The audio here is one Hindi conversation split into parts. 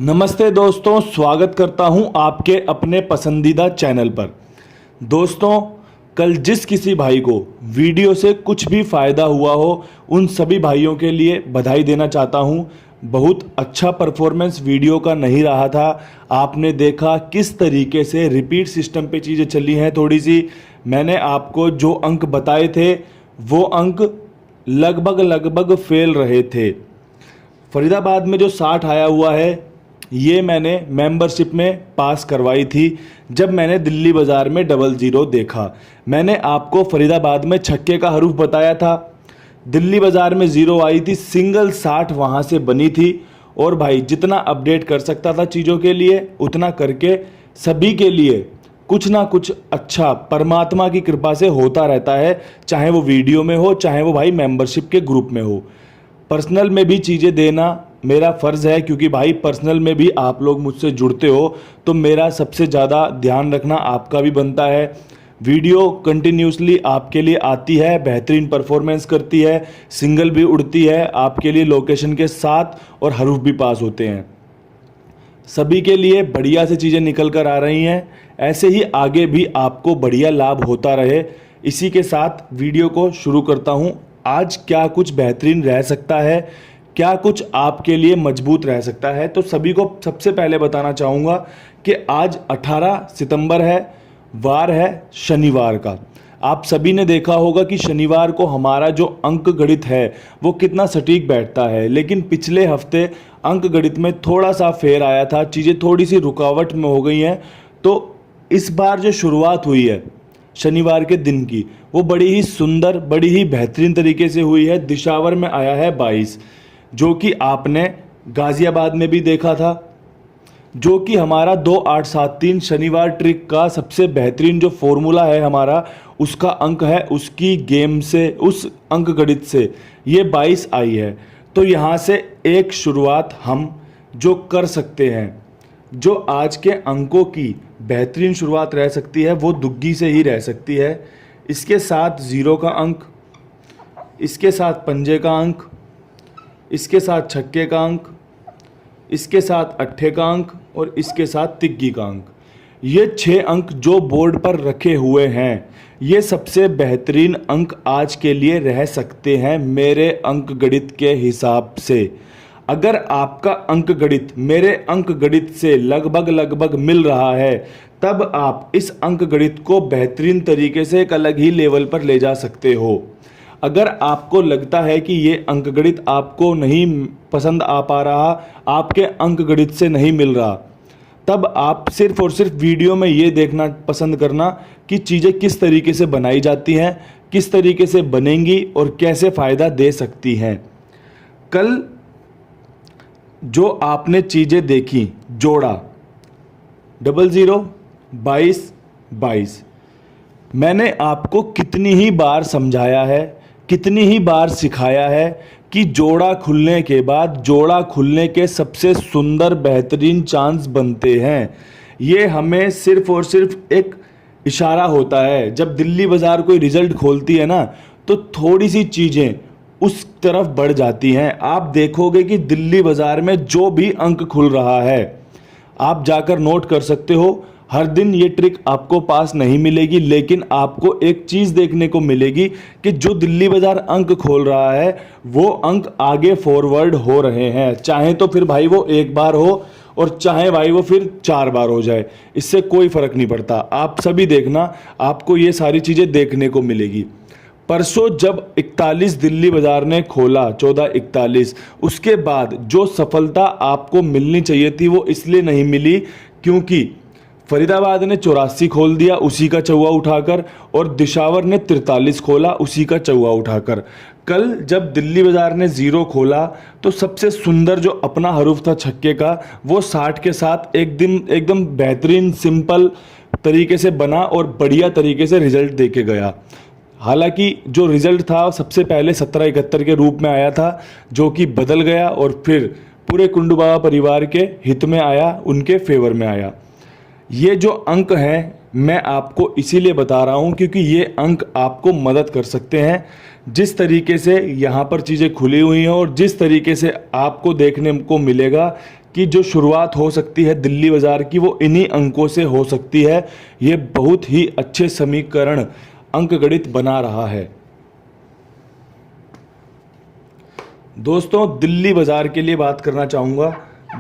नमस्ते दोस्तों, स्वागत करता हूं आपके अपने पसंदीदा चैनल पर। दोस्तों, कल जिस किसी भाई को वीडियो से कुछ भी फ़ायदा हुआ हो, उन सभी भाइयों के लिए बधाई देना चाहता हूं। बहुत अच्छा परफॉर्मेंस वीडियो का नहीं रहा था। आपने देखा किस तरीके से रिपीट सिस्टम पे चीज़ें चली हैं। थोड़ी सी मैंने आपको जो अंक बताए थे वो अंक लगभग फेल रहे थे। फरीदाबाद में जो 60 आया हुआ है, ये मैंने मेंबरशिप में पास करवाई थी जब मैंने दिल्ली बाज़ार में 00 देखा। मैंने आपको फरीदाबाद में छक्के का हरूफ बताया था, दिल्ली बाज़ार में 0 आई थी, सिंगल 60 वहाँ से बनी थी। और भाई जितना अपडेट कर सकता था चीज़ों के लिए उतना करके सभी के लिए कुछ ना कुछ अच्छा परमात्मा की कृपा से होता रहता है, चाहे वो वीडियो में हो, चाहे वो भाई मेंबरशिप के ग्रुप में हो। पर्सनल में भी चीज़ें देना मेरा फ़र्ज़ है, क्योंकि भाई पर्सनल में भी आप लोग मुझसे जुड़ते हो तो मेरा सबसे ज़्यादा ध्यान रखना आपका भी बनता है। वीडियो कंटिन्यूसली आपके लिए आती है, बेहतरीन परफॉर्मेंस करती है, सिंगल भी उड़ती है आपके लिए लोकेशन के साथ, और हरूफ भी पास होते हैं। सभी के लिए बढ़िया से चीज़ें निकल कर आ रही हैं। ऐसे ही आगे भी आपको बढ़िया लाभ होता रहे। इसी के साथ वीडियो को शुरू करता हूँ। आज क्या कुछ बेहतरीन रह सकता है, क्या कुछ आपके लिए मजबूत रह सकता है, तो सभी को सबसे पहले बताना चाहूँगा कि आज 18 सितंबर है, वार है शनिवार का। आप सभी ने देखा होगा कि शनिवार को हमारा जो अंक गणित है वो कितना सटीक बैठता है, लेकिन पिछले हफ्ते अंक गणित में थोड़ा सा फेर आया था, चीज़ें थोड़ी सी रुकावट में हो गई हैं। तो इस बार जो शुरुआत हुई है शनिवार के दिन की, वो बड़ी ही सुंदर, बड़ी ही बेहतरीन तरीके से हुई है। दिशावर में आया है 22, जो कि आपने गाज़ियाबाद में भी देखा था, जो कि हमारा 2873 शनिवार ट्रिक का सबसे बेहतरीन जो फॉर्मूला है हमारा, उसका अंक है, उसकी गेम से, उस अंक गणित से ये 22 आई है। तो यहाँ से एक शुरुआत हम जो कर सकते हैं, जो आज के अंकों की बेहतरीन शुरुआत रह सकती है, वो दुग्गी से ही रह सकती है। इसके साथ 0 का अंक, इसके साथ पंजे का अंक, इसके साथ छक्के का अंक, इसके साथ अट्ठे का अंक और इसके साथ तिग्गी का अंक। ये 6 अंक जो बोर्ड पर रखे हुए हैं, ये सबसे बेहतरीन अंक आज के लिए रह सकते हैं मेरे अंक गणित के हिसाब से। अगर आपका अंक गणित मेरे अंक गणित से लगभग मिल रहा है, तब आप इस अंक गणित को बेहतरीन तरीके से एक अलग ही लेवल पर ले जा सकते हो। अगर आपको लगता है कि ये अंक गणित आपको नहीं पसंद आ पा रहा, आपके अंक गणित से नहीं मिल रहा, तब आप सिर्फ और सिर्फ वीडियो में ये देखना पसंद करना कि चीज़ें किस तरीके से बनाई जाती हैं, किस तरीके से बनेंगी और कैसे फ़ायदा दे सकती हैं। कल जो आपने चीज़ें देखी, जोड़ा 00, 22, 22, मैंने आपको कितनी ही बार समझाया है, कितनी ही बार सिखाया है कि जोड़ा खुलने के बाद, जोड़ा खुलने के सबसे सुंदर बेहतरीन चांस बनते हैं। ये हमें सिर्फ और सिर्फ एक इशारा होता है। जब दिल्ली बाज़ार कोई रिज़ल्ट खोलती है ना, तो थोड़ी सी चीज़ें उस तरफ बढ़ जाती हैं। आप देखोगे कि दिल्ली बाज़ार में जो भी अंक खुल रहा है, आप जाकर नोट कर सकते हो। हर दिन ये ट्रिक आपको पास नहीं मिलेगी, लेकिन आपको एक चीज़ देखने को मिलेगी कि जो दिल्ली बाज़ार अंक खोल रहा है वो अंक आगे फॉरवर्ड हो रहे हैं। चाहे तो फिर भाई वो एक बार हो और चाहे भाई वो फिर 4 बार हो जाए, इससे कोई फ़र्क नहीं पड़ता। आप सभी देखना, आपको ये सारी चीज़ें देखने को मिलेगी। परसों जब 41 दिल्ली बाज़ार ने खोला, 1441, उसके बाद जो सफलता आपको मिलनी चाहिए थी वो इसलिए नहीं मिली क्योंकि फरीदाबाद ने 84 खोल दिया उसी का चौवा उठाकर, और दिशावर ने 43 खोला उसी का चौवा उठाकर। कल जब दिल्ली बाज़ार ने 0 खोला तो सबसे सुंदर जो अपना हरूफ था छक्के का, वो 60 के साथ एकदम बेहतरीन सिंपल तरीके से बना और बढ़िया तरीके से रिजल्ट दे के गया। हालांकि जो रिज़ल्ट था सबसे पहले 1771 के रूप में आया था, जो कि बदल गया और फिर पूरे कुंडू बाबा परिवार के हित में आया, उनके फेवर में आया। ये जो अंक हैं मैं आपको इसीलिए बता रहा हूँ क्योंकि ये अंक आपको मदद कर सकते हैं। जिस तरीके से यहाँ पर चीज़ें खुली हुई हैं और जिस तरीके से आपको देखने को मिलेगा कि जो शुरुआत हो सकती है दिल्ली बाजार की वो इन्हीं अंकों से हो सकती है। ये बहुत ही अच्छे समीकरण अंकगणित बना रहा है। दोस्तों दिल्ली बाजार के लिए बात करना चाहूँगा।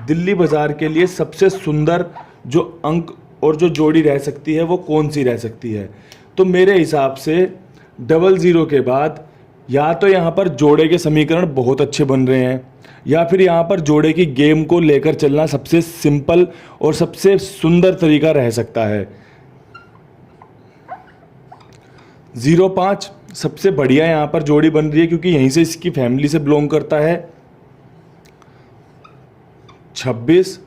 दिल्ली बाजार के लिए सबसे सुंदर जो अंक और जो जोड़ी रह सकती है वो कौन सी रह सकती है? तो मेरे हिसाब से 00 के बाद या तो यहाँ पर जोड़े के समीकरण बहुत अच्छे बन रहे हैं, या फिर यहाँ पर जोड़े की गेम को लेकर चलना सबसे सिंपल और सबसे सुंदर तरीका रह सकता है। 05 सबसे बढ़िया यहाँ पर जोड़ी बन रही है, क्योंकि यहीं से इसकी फैमिली से बिलोंग करता है। 26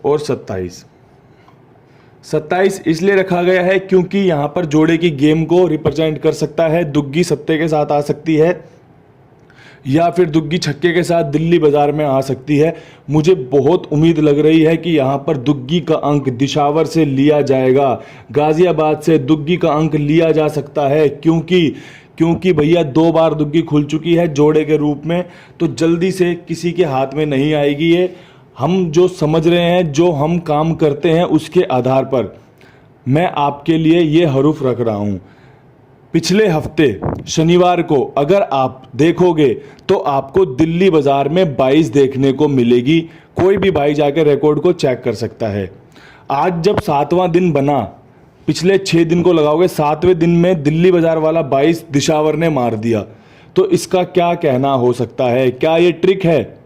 और 27 इसलिए रखा गया है क्योंकि यहाँ पर जोड़े की गेम को रिप्रेजेंट कर सकता है। दुग्गी सत्ते के साथ आ सकती है या फिर दुग्गी छक्के के साथ दिल्ली बाजार में आ सकती है। मुझे बहुत उम्मीद लग रही है कि यहाँ पर दुग्गी का अंक दिशावर से लिया जाएगा, गाजियाबाद से दुग्गी का अंक लिया जा सकता है, क्योंकि भैया 2 बार दुग्गी खुल चुकी है जोड़े के रूप में, तो जल्दी से किसी के हाथ में नहीं आएगी ये। हम जो समझ रहे हैं, जो हम काम करते हैं, उसके आधार पर मैं आपके लिए ये हरूफ रख रहा हूँ। पिछले हफ्ते शनिवार को अगर आप देखोगे तो आपको दिल्ली बाजार में 22 देखने को मिलेगी। कोई भी भाई जाकर रिकॉर्ड को चेक कर सकता है। आज जब 7वां दिन बना, पिछले 6 दिन को लगाओगे, 7वें दिन में दिल्ली बाजार वाला 22 दिशावर ने मार दिया। तो इसका क्या कहना हो सकता है? क्या ये ट्रिक है?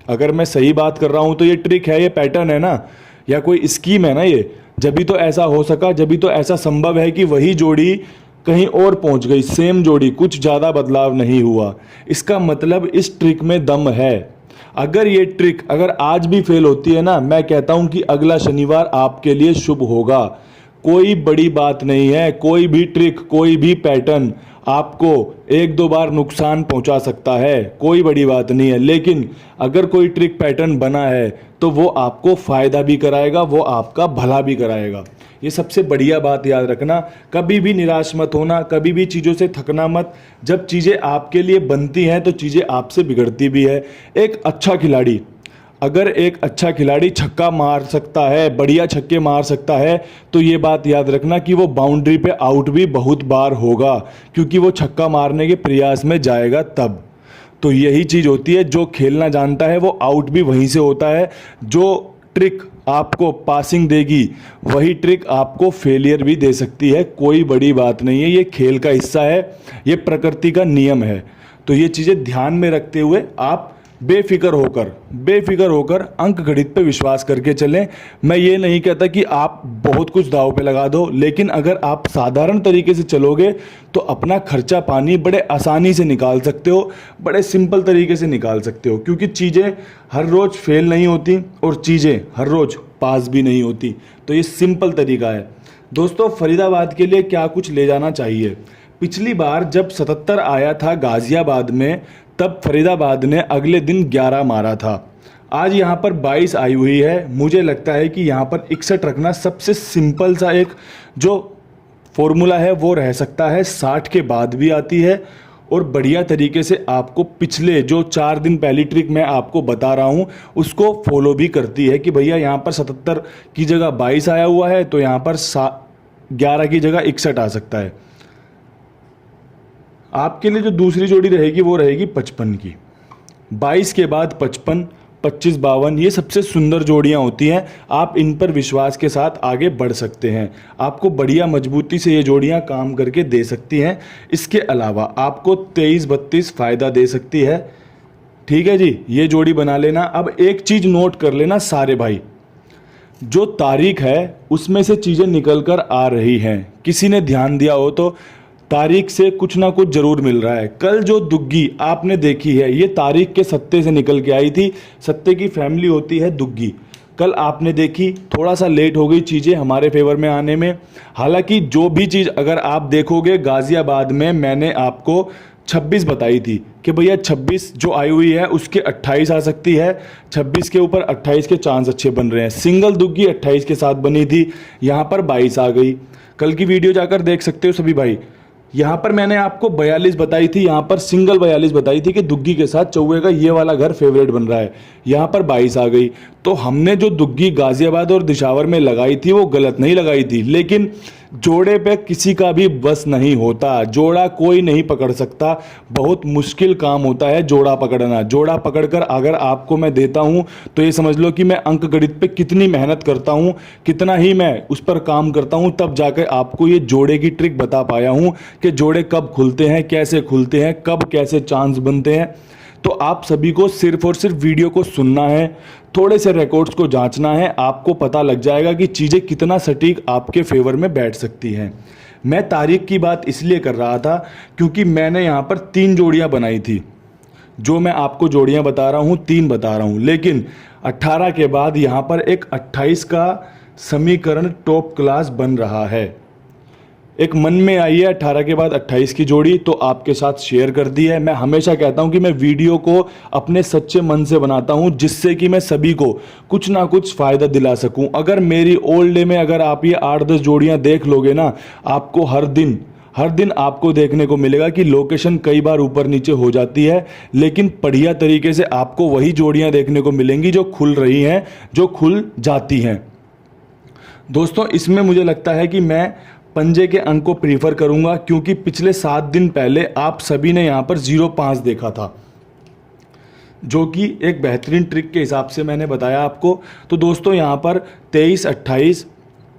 अगर मैं सही बात कर रहा हूं तो ये ट्रिक है, ये पैटर्न है ना, या कोई स्कीम है ना ये। जब भी तो ऐसा हो सका, जब भी तो ऐसा संभव है कि वही जोड़ी कहीं और पहुंच गई, सेम जोड़ी, कुछ ज़्यादा बदलाव नहीं हुआ। इसका मतलब इस ट्रिक में दम है। अगर ये ट्रिक अगर आज भी फेल होती है ना, मैं कहता हूं कि अगला शनिवार आपके लिए शुभ होगा। कोई बड़ी बात नहीं है, कोई भी ट्रिक, कोई भी पैटर्न आपको 1-2 बार नुकसान पहुंचा सकता है, कोई बड़ी बात नहीं है। लेकिन अगर कोई ट्रिक पैटर्न बना है तो वो आपको फ़ायदा भी कराएगा, वो आपका भला भी कराएगा। ये सबसे बढ़िया बात याद रखना। कभी भी निराश मत होना, कभी भी चीज़ों से थकना मत। जब चीज़ें आपके लिए बनती हैं तो चीज़ें आपसे बिगड़ती भी है। एक अच्छा खिलाड़ी, अगर एक अच्छा खिलाड़ी छक्का मार सकता है, बढ़िया छक्के मार सकता है, तो ये बात याद रखना कि वो बाउंड्री पे आउट भी बहुत बार होगा, क्योंकि वो छक्का मारने के प्रयास में जाएगा तब। तो यही चीज़ होती है, जो खेलना जानता है वो आउट भी वहीं से होता है। जो ट्रिक आपको पासिंग देगी वही ट्रिक आपको फेलियर भी दे सकती है। कोई बड़ी बात नहीं है, ये खेल का हिस्सा है, ये प्रकृति का नियम है। तो ये चीज़ें ध्यान में रखते हुए आप बेफिक्र होकर अंक गणित पे विश्वास करके चलें। मैं ये नहीं कहता कि आप बहुत कुछ दांव पे लगा दो, लेकिन अगर आप साधारण तरीके से चलोगे तो अपना खर्चा पानी बड़े आसानी से निकाल सकते हो, बड़े सिंपल तरीके से निकाल सकते हो, क्योंकि चीज़ें हर रोज़ फेल नहीं होती और चीज़ें हर रोज़ पास भी नहीं होती। तो ये सिंपल तरीका है। दोस्तों फरीदाबाद के लिए क्या कुछ ले जाना चाहिए? पिछली बार जब 77 आया था गाजियाबाद में, तब फरीदाबाद ने अगले दिन 11 मारा था। आज यहाँ पर 22 आई हुई है। मुझे लगता है कि यहाँ पर 61 रखना सबसे सिंपल सा एक जो फॉर्मूला है वो रह सकता है। 60 के बाद भी आती है और बढ़िया तरीके से आपको पिछले जो 4 दिन पहली ट्रिक मैं आपको बता रहा हूँ उसको फॉलो भी करती है कि भैया यहाँ पर 77 की जगह 22 आया हुआ है, तो यहाँ पर 11 की जगह 61 आ सकता है। आपके लिए जो दूसरी जोड़ी रहेगी वो रहेगी 55 की। 22 के बाद 55, 25, 52 ये सबसे सुंदर जोड़ियां होती हैं। आप इन पर विश्वास के साथ आगे बढ़ सकते हैं। आपको बढ़िया मजबूती से ये जोड़ियां काम करके दे सकती हैं। इसके अलावा आपको 23, 32 फ़ायदा दे सकती है। ठीक है जी, ये जोड़ी बना लेना। अब एक चीज़ नोट कर लेना सारे भाई, जो तारीख है उसमें से चीज़ें निकल कर आ रही हैं। किसी ने ध्यान दिया हो तो तारीख से कुछ ना कुछ जरूर मिल रहा है। कल जो दुग्गी आपने देखी है ये तारीख के सत्ते से निकल के आई थी। सत्ते की फैमिली होती है दुग्गी। कल आपने देखी, थोड़ा सा लेट हो गई चीज़ें हमारे फेवर में आने में। हालांकि जो भी चीज़ अगर आप देखोगे, गाजियाबाद में मैंने आपको 26 बताई थी कि भैया 26 जो आई हुई है उसके 28 आ सकती है। 26 के ऊपर 28 के चांस अच्छे बन रहे हैं। सिंगल दुग्गी 28 के साथ बनी थी, यहाँ पर 22 आ गई। कल की वीडियो जाकर देख सकते हो सभी भाई। यहाँ पर मैंने आपको 42 बताई थी, यहाँ पर सिंगल 42 बताई थी कि दुग्गी के साथ चौवे का ये वाला घर फेवरेट बन रहा है। यहाँ पर 22 आ गई। तो हमने जो दुग्गी गाजियाबाद और दिशावर में लगाई थी वो गलत नहीं लगाई थी, लेकिन जोड़े पे किसी का भी बस नहीं होता, जोड़ा कोई नहीं पकड़ सकता। बहुत मुश्किल काम होता है जोड़ा पकड़ना। जोड़ा पकड़कर अगर आपको मैं देता हूं तो ये समझ लो कि मैं अंक गणित पे कितनी मेहनत करता हूं, कितना ही मैं उस पर काम करता हूं, तब जाकर आपको ये जोड़े की ट्रिक बता पाया हूं कि जोड़े कब खुलते हैं, कैसे खुलते हैं, कब कैसे चांस बनते हैं। तो आप सभी को सिर्फ और सिर्फ वीडियो को सुनना है, थोड़े से रिकॉर्ड्स को जांचना है, आपको पता लग जाएगा कि चीज़ें कितना सटीक आपके फेवर में बैठ सकती हैं। मैं तारीख की बात इसलिए कर रहा था क्योंकि मैंने यहाँ पर 3 जोड़ियाँ बनाई थी। जो मैं आपको जोड़ियाँ बता रहा हूँ 3 बता रहा हूँ, लेकिन 18 के बाद यहाँ पर एक 28 का समीकरण टॉप क्लास बन रहा है। एक मन में आई है 18 के बाद 28 की जोड़ी, तो आपके साथ शेयर कर दी है। मैं हमेशा कहता हूं कि मैं वीडियो को अपने सच्चे मन से बनाता हूं, जिससे कि मैं सभी को कुछ ना कुछ फ़ायदा दिला सकूं। अगर मेरी ओल्ड डे में अगर आप ये 8-10 जोड़ियां देख लोगे ना, आपको हर दिन आपको देखने को मिलेगा कि लोकेशन कई बार ऊपर नीचे हो जाती है, लेकिन बढ़िया तरीके से आपको वही जोड़ियां देखने को मिलेंगी जो खुल रही हैं, जो खुल जाती हैं। दोस्तों, इसमें मुझे लगता है कि मैं पंजे के अंक को प्रीफर करूंगा, क्योंकि पिछले 7 दिन पहले आप सभी ने यहां पर 0.5 देखा था, जो कि एक बेहतरीन ट्रिक के हिसाब से मैंने बताया आपको। तो दोस्तों, यहां पर 23, 28,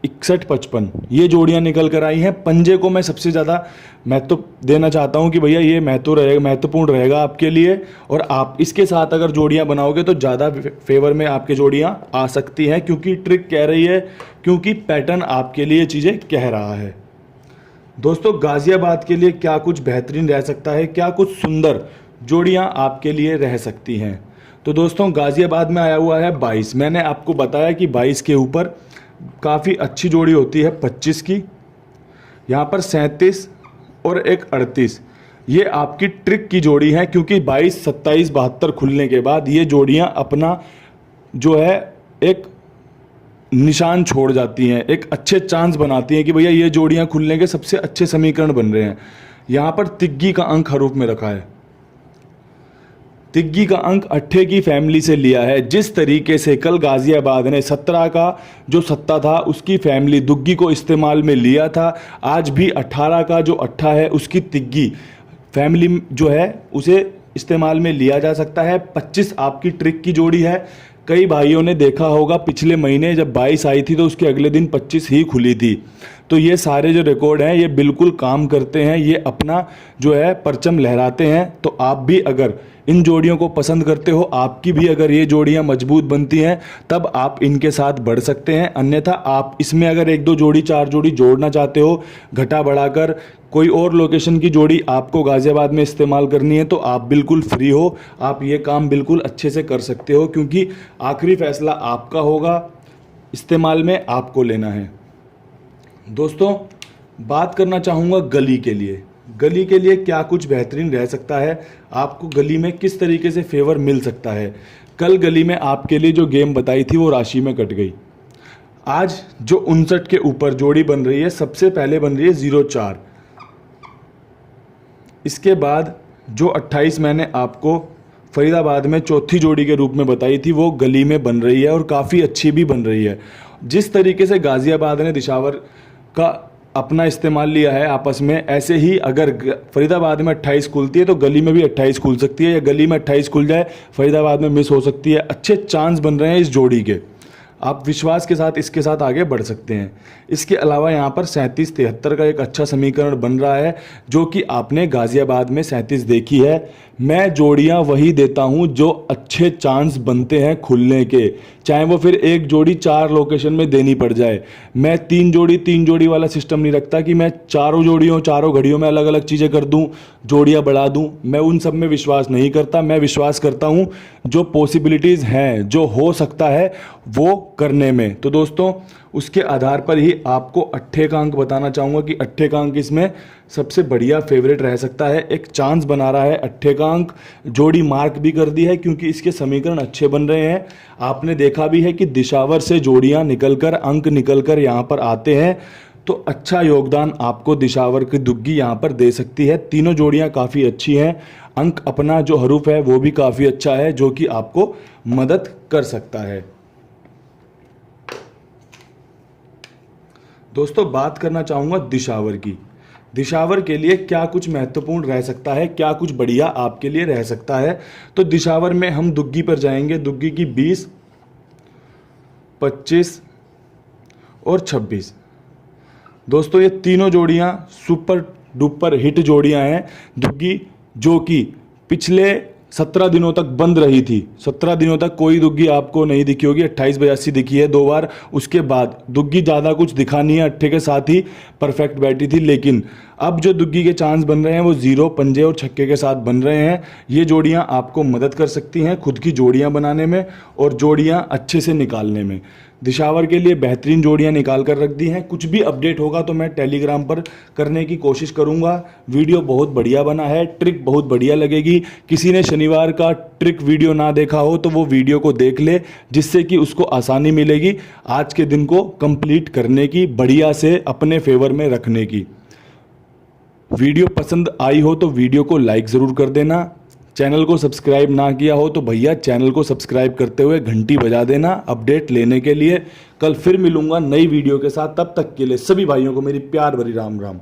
61, 55 ये जोड़ियां निकल कर आई हैं। पंजे को मैं सबसे ज़्यादा महत्व देना चाहता हूं कि भैया ये महत्वपूर्ण रहेगा आपके लिए, और आप इसके साथ अगर जोड़ियां बनाओगे तो ज़्यादा फेवर में आपके जोड़ियां आ सकती हैं, क्योंकि ट्रिक कह रही है, क्योंकि पैटर्न आपके लिए चीज़ें कह रहा है। दोस्तों, गाजियाबाद के लिए क्या कुछ बेहतरीन रह सकता है, क्या कुछ सुंदर जोड़ियां आपके लिए रह सकती हैं। तो दोस्तों, गाजियाबाद में आया हुआ है 22। मैंने आपको बताया कि 22 के ऊपर काफ़ी अच्छी जोड़ी होती है 25 की। यहाँ पर 37 और एक 38 ये आपकी ट्रिक की जोड़ी है, क्योंकि 22, 27, 72 खुलने के बाद ये जोड़ियाँ अपना जो है एक निशान छोड़ जाती हैं, एक अच्छे चांस बनाती हैं कि भैया ये जोड़ियाँ खुलने के सबसे अच्छे समीकरण बन रहे हैं। यहाँ पर तिग्गी का अंक हरूफ में रखा है। तिग्गी का अंक अट्ठे की फैमिली से लिया है। जिस तरीके से कल गाजियाबाद ने 17 का जो सत्ता था उसकी फैमिली दुग्गी को इस्तेमाल में लिया था, आज भी 18 का जो अट्ठा है उसकी तिग्गी फैमिली जो है उसे इस्तेमाल में लिया जा सकता है। 25 आपकी ट्रिक की जोड़ी है। कई भाइयों ने देखा होगा पिछले महीने जब 22 आई थी तो उसके अगले दिन 25 ही खुली थी। तो ये सारे जो रिकॉर्ड हैं ये बिल्कुल काम करते हैं, ये अपना जो है परचम लहराते हैं। तो आप भी अगर इन जोड़ियों को पसंद करते हो, आपकी भी अगर ये जोड़ियां मजबूत बनती हैं, तब आप इनके साथ बढ़ सकते हैं। अन्यथा आप इसमें अगर 1-2 जोड़ी 4 जोड़ी जोड़ना चाहते हो, घटा बढ़ाकर कोई और लोकेशन की जोड़ी आपको गाजियाबाद में इस्तेमाल करनी है, तो आप बिल्कुल फ्री हो, आप ये काम बिल्कुल अच्छे से कर सकते हो, क्योंकि आखिरी फैसला आपका होगा, इस्तेमाल में आपको लेना है। दोस्तों, बात करना चाहूँगा गली के लिए। गली के लिए क्या कुछ बेहतरीन रह सकता है, आपको गली में किस तरीके से फेवर मिल सकता है। कल गली में आपके लिए जो गेम बताई थी वो राशि में कट गई। आज जो 59 के ऊपर जोड़ी बन रही है, सबसे पहले बन रही है 0-4। इसके बाद जो 28 मैंने आपको फरीदाबाद में चौथी जोड़ी के रूप में बताई थी वो गली में बन रही है और काफ़ी अच्छी भी बन रही है। जिस तरीके से गाजियाबाद ने दिशावर का अपना इस्तेमाल लिया है आपस में, ऐसे ही अगर फरीदाबाद में 28 खुलती है तो गली में भी 28 खुल सकती है, या गली में 28 खुल जाए फरीदाबाद में मिस हो सकती है। अच्छे चांस बन रहे हैं इस जोड़ी के, आप विश्वास के साथ इसके साथ आगे बढ़ सकते हैं। इसके अलावा यहाँ पर 37-73 का एक अच्छा समीकरण बन रहा है, जो कि आपने गाजियाबाद में 37 देखी है। मैं जोड़ियाँ वही देता हूँ जो अच्छे चांस बनते हैं खुलने के, चाहे वो फिर एक जोड़ी 4 लोकेशन में देनी पड़ जाए। मैं 3 जोड़ी वाला सिस्टम नहीं रखता कि मैं चारों जोड़ियों चारों घड़ियों में अलग अलग चीज़ें कर दूँ, जोड़ियाँ बढ़ा दूँ। मैं उन सब में विश्वास नहीं करता। मैं विश्वास करता हूँ जो पॉसिबिलिटीज़ हैं, जो हो सकता है वो करने में। तो दोस्तों, उसके आधार पर ही आपको अट्ठे का अंक बताना चाहूँगा कि अट्ठे का अंक इसमें सबसे बढ़िया फेवरेट रह सकता है। एक चांस बना रहा है अट्ठे का अंक, जोड़ी मार्क भी कर दी है क्योंकि इसके समीकरण अच्छे बन रहे हैं। आपने देखा भी है कि दिशावर से जोड़ियां निकलकर अंक निकलकर यहाँ पर आते हैं। तो अच्छा योगदान आपको दिशावर की दुग्गी यहाँ पर दे सकती है। तीनों जोड़ियाँ काफ़ी अच्छी हैं। अंक अपना जो हरूफ है वो भी काफ़ी अच्छा है, जो कि आपको मदद कर सकता है। दोस्तों बात करना चाहूँगा दिशावर की। दिशावर के लिए क्या कुछ महत्वपूर्ण रह सकता है, क्या कुछ बढ़िया आपके लिए रह सकता है। तो दिशावर में हम दुग्गी पर जाएंगे। दुग्गी की 20, 25 और 26। दोस्तों ये तीनों जोड़ियां सुपर डुपर हिट जोड़ियां हैं। दुग्गी जो कि पिछले 17 दिनों तक बंद रही थी, 17 दिनों तक कोई दुग्गी आपको नहीं दिखी होगी। 28-82 दिखी है 2 बार, उसके बाद दुग्गी ज़्यादा कुछ दिखा नहीं है, अट्ठे के साथ ही परफेक्ट बैठी थी। लेकिन अब जो दुग्गी के चांस बन रहे हैं वो 0, पंजे और छक्के के साथ बन रहे हैं। ये जोड़ियां आपको मदद कर सकती हैं खुद की जोड़ियां बनाने में और जोड़ियां अच्छे से निकालने में। दिशावर के लिए बेहतरीन जोड़ियां निकाल कर रख दी हैं। कुछ भी अपडेट होगा तो मैं टेलीग्राम पर करने की कोशिश करूंगा। वीडियो बहुत बढ़िया बना है, ट्रिक बहुत बढ़िया लगेगी। किसी ने शनिवार का ट्रिक वीडियो ना देखा हो तो वो वीडियो को देख ले, जिससे कि उसको आसानी मिलेगी आज के दिन को कंप्लीट करने की, बढ़िया से अपने फेवर में रखने की। वीडियो पसंद आई हो तो वीडियो को लाइक ज़रूर कर देना। चैनल को सब्सक्राइब ना किया हो तो भैया चैनल को सब्सक्राइब करते हुए घंटी बजा देना अपडेट लेने के लिए। कल फिर मिलूंगा नई वीडियो के साथ। तब तक के लिए सभी भाइयों को मेरी प्यार भरी राम राम।